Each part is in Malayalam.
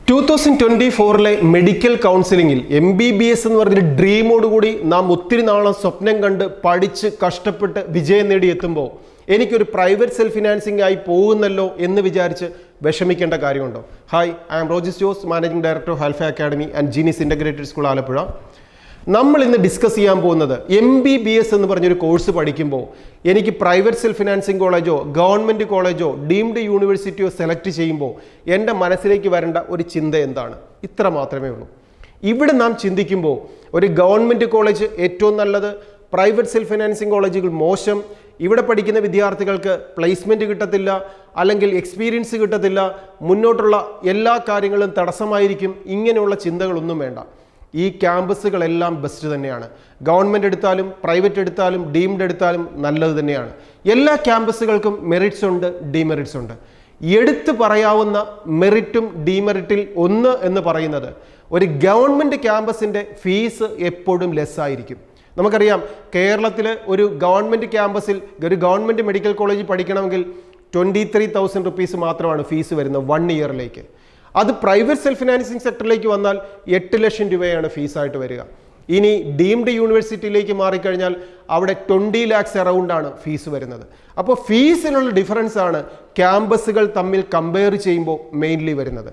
2024 മെഡിക്കൽ കൗൺസിലിംഗിൽ MBBS എന്ന് പറഞ്ഞൊരു ഡ്രീമോടുകൂടി നാം ഒത്തിരി നാളം സ്വപ്നം കണ്ട് പഠിച്ച് കഷ്ടപ്പെട്ട് വിജയം നേടിയെത്തുമ്പോൾ എനിക്കൊരു പ്രൈവറ്റ് സെൽഫ് ഫിനാൻസിംഗ് ആയി പോകുന്നല്ലോ എന്ന് വിചാരിച്ച് വിഷമിക്കേണ്ട കാര്യമുണ്ടോ? Hi, I am Rojis Jose, managing director of Alpha Academy and Genius Integrated School Alappuzha. നമ്മൾ ഇന്ന് ഡിസ്കസ് ചെയ്യാൻ പോകുന്നത് MBBS എന്ന് പറഞ്ഞൊരു കോഴ്സ് പഠിക്കുമ്പോൾ എനിക്ക് പ്രൈവറ്റ് സെൽഫ് ഫിനാൻസിങ് കോളേജോ ഗവൺമെൻറ് കോളേജോ ഡീംഡ് യൂണിവേഴ്സിറ്റിയോ സെലക്ട് ചെയ്യുമ്പോൾ എൻ്റെ മനസ്സിലേക്ക് വരേണ്ട ഒരു ചിന്ത എന്താണ്? ഇത്ര മാത്രമേ ഉള്ളൂ. ഇവിടെ നാം ചിന്തിക്കുമ്പോൾ ഒരു ഗവൺമെൻറ് കോളേജ് ഏറ്റവും നല്ലത്, പ്രൈവറ്റ് സെൽഫ് ഫിനാൻസിങ് കോളേജുകൾ മോശം, ഇവിടെ പഠിക്കുന്ന വിദ്യാർത്ഥികൾക്ക് പ്ലേസ്മെൻറ്റ് കിട്ടത്തില്ല, അല്ലെങ്കിൽ എക്സ്പീരിയൻസ് കിട്ടത്തില്ല, മുന്നോട്ടുള്ള എല്ലാ കാര്യങ്ങളും തടസ്സമായിരിക്കും, ഇങ്ങനെയുള്ള ചിന്തകളൊന്നും വേണ്ട. ഈ ക്യാമ്പസുകളെല്ലാം ബെസ്റ്റ് തന്നെയാണ്. ഗവൺമെൻറ് എടുത്താലും പ്രൈവറ്റ് എടുത്താലും ഡീംഡ് എടുത്താലും നല്ലത് തന്നെയാണ്. എല്ലാ ക്യാമ്പസുകൾക്കും മെറിറ്റ്സ് ഉണ്ട്, ഡിമെറിറ്റ്സ് ഉണ്ട്. എടുത്തു പറയാവുന്ന മെറിറ്റും ഡിമെറിറ്റിൽ ഒന്ന് എന്ന് പറയുന്നത് ഒരു ഗവൺമെൻറ് ക്യാമ്പസിൻ്റെ ഫീസ് എപ്പോഴും ലെസ്സായിരിക്കും. നമുക്കറിയാം, കേരളത്തിൽ ഒരു ഗവൺമെൻറ് ക്യാമ്പസിൽ ഒരു ഗവൺമെൻറ് മെഡിക്കൽ കോളേജിൽ പഠിക്കണമെങ്കിൽ 23,000 റുപ്പീസ് മാത്രമാണ് ഫീസ് വരുന്നത് 1 ഇയറിലേക്ക്. അത് പ്രൈവറ്റ് സെൽഫ് ഫിനാൻസിങ് സെക്ടറിലേക്ക് വന്നാൽ 8 ലക്ഷം രൂപയാണ് ഫീസായിട്ട് വരിക. ഇനി ഡീംഡ് യൂണിവേഴ്സിറ്റിയിലേക്ക് മാറിക്കഴിഞ്ഞാൽ അവിടെ 20 lakhs അറൗണ്ടാണ് ഫീസ് വരുന്നത്. അപ്പോൾ ഫീസിനുള്ള ഡിഫറൻസ് ആണ് ക്യാമ്പസുകൾ തമ്മിൽ കമ്പയർ ചെയ്യുമ്പോൾ മെയിൻലി വരുന്നത്.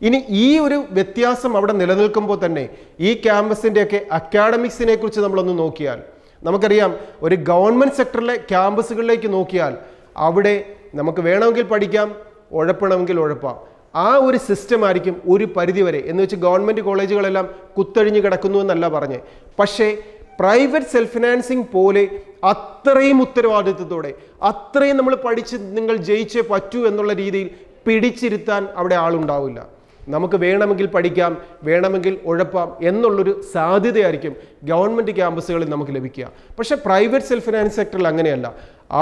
ഇനി ഈ ഒരു വ്യത്യാസം അവിടെ നിലനിൽക്കുമ്പോൾ തന്നെ ഈ ക്യാമ്പസിൻ്റെയൊക്കെ അക്കാഡമിക്സിനെ കുറിച്ച് നമ്മളൊന്ന് നോക്കിയാൽ നമുക്കറിയാം, ഒരു ഗവൺമെൻറ് സെക്ടറിലെ ക്യാമ്പസുകളിലേക്ക് നോക്കിയാൽ അവിടെ നമുക്ക് വേണമെങ്കിൽ പഠിക്കാം, ഉഴപ്പണമെങ്കിൽ ഉഴപ്പാം. ആ ഒരു സിസ്റ്റം ആയിരിക്കും ഒരു പരിധിവരെ. എന്ന് വെച്ച് ഗവൺമെൻറ് കോളേജുകളെല്ലാം കുത്തഴിഞ്ഞ് കിടക്കുന്നു എന്നല്ല പറഞ്ഞ്, പക്ഷേ പ്രൈവറ്റ് സെൽഫ് ഫിനാൻസിങ് പോലെ അത്രയും ഉത്തരവാദിത്വത്തോടെ അത്രയും നമ്മൾ പഠിച്ച് നിങ്ങൾ ജയിച്ചേ പറ്റൂ എന്നുള്ള രീതിയിൽ പിടിച്ചിരുത്താൻ അവിടെ ആളുണ്ടാവില്ല. നമുക്ക് വേണമെങ്കിൽ പഠിക്കാം, വേണമെങ്കിൽ ഉഴപ്പാം എന്നുള്ളൊരു സാധ്യതയായിരിക്കും ഗവൺമെൻറ് ക്യാമ്പസുകളിൽ നമുക്ക് ലഭിക്കുക. പക്ഷേ പ്രൈവറ്റ് സെൽഫ് ഫിനാൻസ് സെക്ടറിൽ അങ്ങനെയല്ല.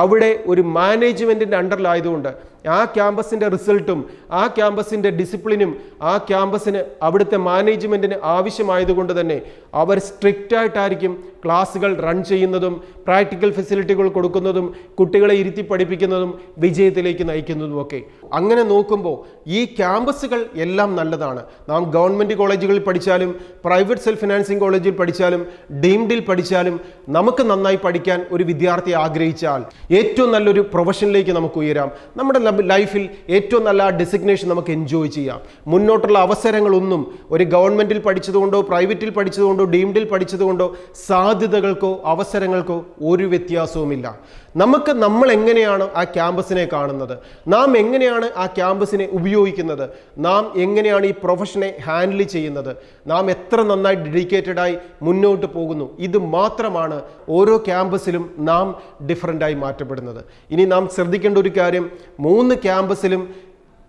അവിടെ ഒരു മാനേജ്മെൻറ്റിൻ്റെ അണ്ടറിലായതുകൊണ്ട് ആ ക്യാമ്പസിൻ്റെ റിസൾട്ടും ആ ക്യാമ്പസിൻ്റെ ഡിസിപ്ലിനും ആ ക്യാമ്പസിന് അവിടുത്തെ മാനേജ്മെൻറ്റിന് ആവശ്യമായതുകൊണ്ട് തന്നെ അവർ സ്ട്രിക്റ്റ് ആയിട്ടായിരിക്കും ക്ലാസ്സുകൾ റൺ ചെയ്യുന്നതും പ്രാക്ടിക്കൽ ഫെസിലിറ്റികൾ കൊടുക്കുന്നതും കുട്ടികളെ ഇരുത്തി പഠിപ്പിക്കുന്നതും വിജയത്തിലേക്ക് നയിക്കുന്നതുമൊക്കെ. അങ്ങനെ നോക്കുമ്പോൾ ഈ ക്യാമ്പസുകൾ എല്ലാം നല്ലതാണ്. നാം ഗവൺമെൻറ് കോളേജുകളിൽ പഠിച്ചാലും പ്രൈവറ്റ് സെൽഫ് ഫിനാൻസിങ് കോളേജിൽ പഠിച്ചാലും ഡീംഡിൽ പഠിച്ചാലും നമുക്ക് നന്നായി പഠിക്കാൻ ഒരു വിദ്യാർത്ഥി ആഗ്രഹിച്ചാൽ ഏറ്റവും നല്ലൊരു പ്രൊഫഷനിലേക്ക് നമുക്ക് ഉയരാം. നമ്മുടെ ലൈഫിൽ ഏറ്റവും നല്ല ഡെസിഗ്നേഷൻ നമുക്ക് എൻജോയ് ചെയ്യാം. മുന്നോട്ടുള്ള അവസരങ്ങളൊന്നും ഒരു ഗവൺമെൻറ്റിൽ പഠിച്ചതുകൊണ്ടോ പ്രൈവറ്റിൽ പഠിച്ചതുകൊണ്ടോ ഡീംഡിൽ പഠിച്ചതുകൊണ്ടോ സാധ്യതകൾക്കോ അവസരങ്ങൾക്കോ ഒരു വ്യത്യാസവുമില്ല. നമ്മൾ എങ്ങനെയാണ് ആ ക്യാമ്പസിനെ കാണുന്നത്, നാം എങ്ങനെയാണ് ആ ക്യാമ്പസിനെ ഉപയോഗിക്കുന്നത്, നാം എങ്ങനെയാണ് ഈ പ്രൊഫഷനെ ഹാൻഡിൽ ചെയ്യുന്നത്, നാം എത്ര നന്നായി ഡെഡിക്കേറ്റഡായി മുന്നോട്ട് പോകുന്നു, ഇത് മാത്രമാണ് ഓരോ ക്യാമ്പസിലും നാം ഡിഫറൻ്റായി മാറ്റപ്പെടുന്നത്. ഇനി നാം ശ്രദ്ധിക്കേണ്ട ഒരു കാര്യം, 3 ക്യാമ്പസിലും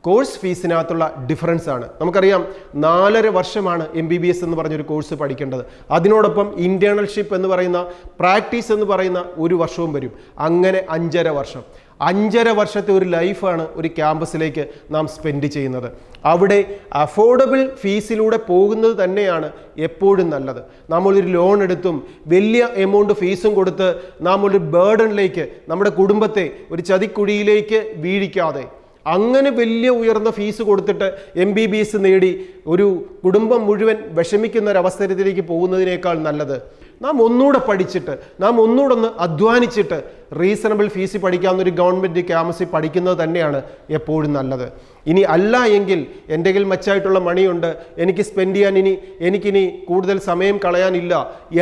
കോഴ്സ് ഫീസിനകത്തുള്ള ഡിഫറൻസ് ആണ്. നമുക്കറിയാം, 4.5 വർഷമാണ് MBBS എന്ന് പറഞ്ഞൊരു കോഴ്സ് പഠിക്കേണ്ടത്. അതിനോടൊപ്പം ഇൻറ്റേർണൽഷിപ്പ് എന്ന് പറയുന്ന പ്രാക്ടീസ് എന്ന് പറയുന്ന 1 വർഷവും വരും. അങ്ങനെ 5.5 വർഷം. 5.5 വർഷത്തെ ഒരു ലൈഫാണ് ഒരു ക്യാമ്പസിലേക്ക് നാം സ്പെൻഡ് ചെയ്യുന്നത്. അവിടെ അഫോർഡബിൾ ഫീസിലൂടെ പോകുന്നത് തന്നെയാണ് എപ്പോഴും നല്ലത്. നമ്മളൊരു ലോൺ എടുത്തും വലിയ എമൗണ്ട് ഫീസും കൊടുത്ത് നാം ഒരു ബേർഡനിലേക്ക് നമ്മുടെ കുടുംബത്തെ ഒരു ചതിക്കുഴിയിലേക്ക് വീഴിക്കാതെ അങ്ങനെ വലിയ ഉയർന്ന ഫീസ് കൊടുത്തിട്ട് MBBS നേടി ഒരു കുടുംബം മുഴുവൻ വിഷമിക്കുന്ന ഒരവസരത്തിലേക്ക് പോകുന്നതിനേക്കാൾ നല്ലത് നാം ഒന്നുകൂടെ പഠിച്ചിട്ട് നാം ഒന്നുകൂടെ ഒന്ന് അധ്വാനിച്ചിട്ട് റീസണബിൾ ഫീസ് പഠിക്കാവുന്ന ഒരു ഗവൺമെൻറ് ക്യാമ്പസിൽ പഠിക്കുന്നത് തന്നെയാണ് എപ്പോഴും നല്ലത്. ഇനി അല്ല എങ്കിൽ എൻ്റെ കയ്യിൽ മച്ചായിട്ടുള്ള മണിയുണ്ട്, എനിക്ക് സ്പെൻഡ് ചെയ്യാൻ എനിക്കിനി കൂടുതൽ സമയം കളയാനില്ല,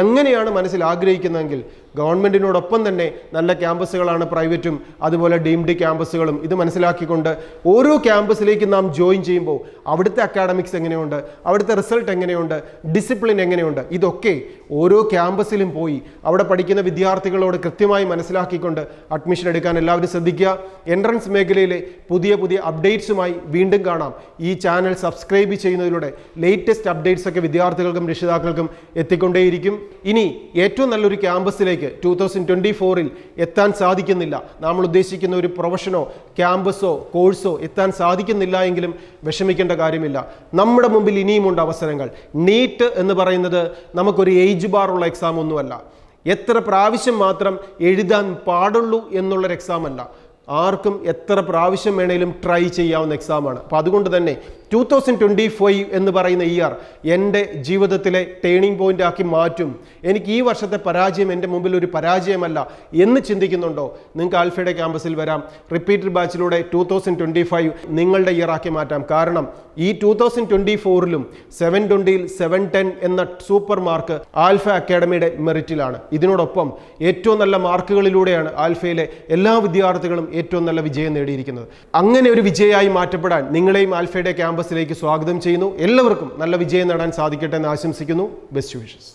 എങ്ങനെയാണ് മനസ്സിൽ ആഗ്രഹിക്കുന്നതെങ്കിൽ ഗവൺമെൻറ്റിനോടൊപ്പം തന്നെ നല്ല ക്യാമ്പസുകളാണ് പ്രൈവറ്റും അതുപോലെ ഡീംഡ് ക്യാമ്പസുകളും. ഇത് മനസ്സിലാക്കിക്കൊണ്ട് ഓരോ ക്യാമ്പസിലേക്ക് നാം ജോയിൻ ചെയ്യുമ്പോൾ അവിടുത്തെ അക്കാഡമിക്സ് എങ്ങനെയുണ്ട്, അവിടുത്തെ റിസൾട്ട് എങ്ങനെയുണ്ട്, ഡിസിപ്ലിൻ എങ്ങനെയുണ്ട്, ഇതൊക്കെ ഓരോ ക്യാമ്പസിലും പോയി അവിടെ പഠിക്കുന്ന വിദ്യാർത്ഥികളോട് കൃത്യമായി മനസ്സിലാക്കിക്കൊണ്ട് അഡ്മിഷൻ എടുക്കാൻ എല്ലാവരും ശ്രദ്ധിക്കുക. എൻട്രൻസ് മേഖലയിലെ പുതിയ അപ്ഡേറ്റ്സുമായി വീണ്ടും കാണാം. ഈ ചാനൽ സബ്സ്ക്രൈബ് ചെയ്യുന്നതിലൂടെ ലേറ്റസ്റ്റ് അപ്ഡേറ്റ്സ് ഒക്കെ വിദ്യാർത്ഥികൾക്കും രക്ഷിതാക്കൾക്കും എത്തിക്കൊണ്ടേയിരിക്കും. ഇനി ഏറ്റവും നല്ലൊരു ക്യാമ്പസിലേക്ക് 2024 എത്താൻ സാധിക്കുന്നില്ല, നമ്മൾ ഉദ്ദേശിക്കുന്ന ഒരു പ്രൊഫഷനോ ക്യാമ്പസോ കോഴ്സോ എത്താൻ സാധിക്കുന്നില്ല എങ്കിലും വിഷമിക്കേണ്ട കാര്യമില്ല. നമ്മുടെ മുമ്പിൽ ഇനിയുമുണ്ട് അവസരങ്ങൾ. നീറ്റ് എന്ന് പറയുന്നത് നമുക്കൊരു ഏജ് ബാറുള്ള എക്സാം ഒന്നുമല്ല, എത്ര പ്രാവശ്യം മാത്രം എഴുതാൻ പാടുള്ളൂ എന്നുള്ളൊരു എക്സാം അല്ല. ആർക്കും എത്ര പ്രാവശ്യം വേണേലും ട്രൈ ചെയ്യാവുന്ന എക്സാമാണ്. അപ്പോൾ അതുകൊണ്ട് തന്നെ 2025 എന്ന് പറയുന്ന ഇയർ എൻ്റെ ജീവിതത്തിലെ ടേണിംഗ് പോയിന്റ് ആക്കി മാറ്റും, എനിക്ക് ഈ വർഷത്തെ പരാജയം എൻ്റെ മുമ്പിൽ ഒരു പരാജയമല്ല എന്ന് ചിന്തിക്കുന്നുണ്ടോ, നിങ്ങൾക്ക് ആൽഫയുടെ ക്യാമ്പസിൽ വരാം. റിപ്പീറ്റഡ് ബാച്ചിലൂടെ 2025 നിങ്ങളുടെ ഇയർ ആക്കി മാറ്റാം. കാരണം ഈ 2024ലും 720ൽ 710 എന്ന സൂപ്പർ മാർക്ക് ആൽഫ അക്കാഡമിയുടെ മെറിറ്റിലാണ്. ഇതിനോടൊപ്പം ഏറ്റവും നല്ല മാർക്കുകളിലൂടെയാണ് ആൽഫയിലെ എല്ലാ വിദ്യാർത്ഥികളും ഏറ്റവും നല്ല വിജയം നേടിയിരിക്കുന്നത്. അങ്ങനെ ഒരു വിജയമായി മാറ്റപ്പെടാൻ നിങ്ങളെയും ആൽഫയുടെ ക്യാമ്പസിലേക്ക് സ്വാഗതം ചെയ്യുന്നു. എല്ലാവർക്കും നല്ല വിജയം നേടാൻ സാധിക്കട്ടെ എന്ന് ആശംസിക്കുന്നു. Best wishes.